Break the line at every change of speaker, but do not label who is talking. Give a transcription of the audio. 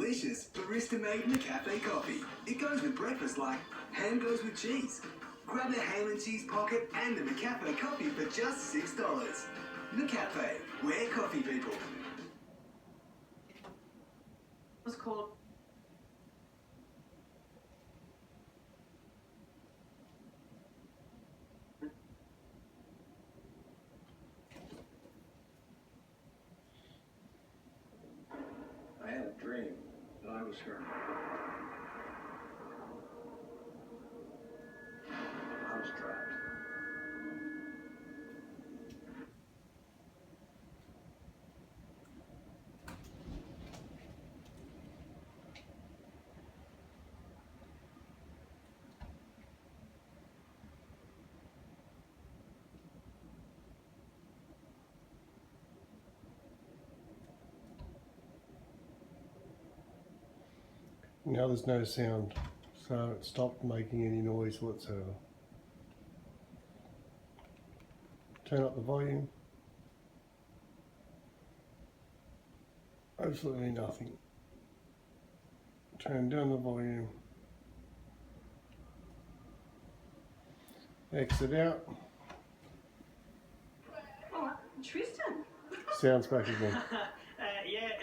delicious barista-made McCafe coffee. It goes with breakfast like ham goes with cheese. Grab a ham and cheese pocket and a McCafe coffee for just $6. McCafe, we're coffee people.
Was called.
I had a dream that I was her. I was trapped.
Now there's no sound, so it stopped making any noise whatsoever. Turn up the volume. Absolutely nothing. Turn down the volume. Exit out.
Oh, Tristan.
Sounds back again.
Yeah.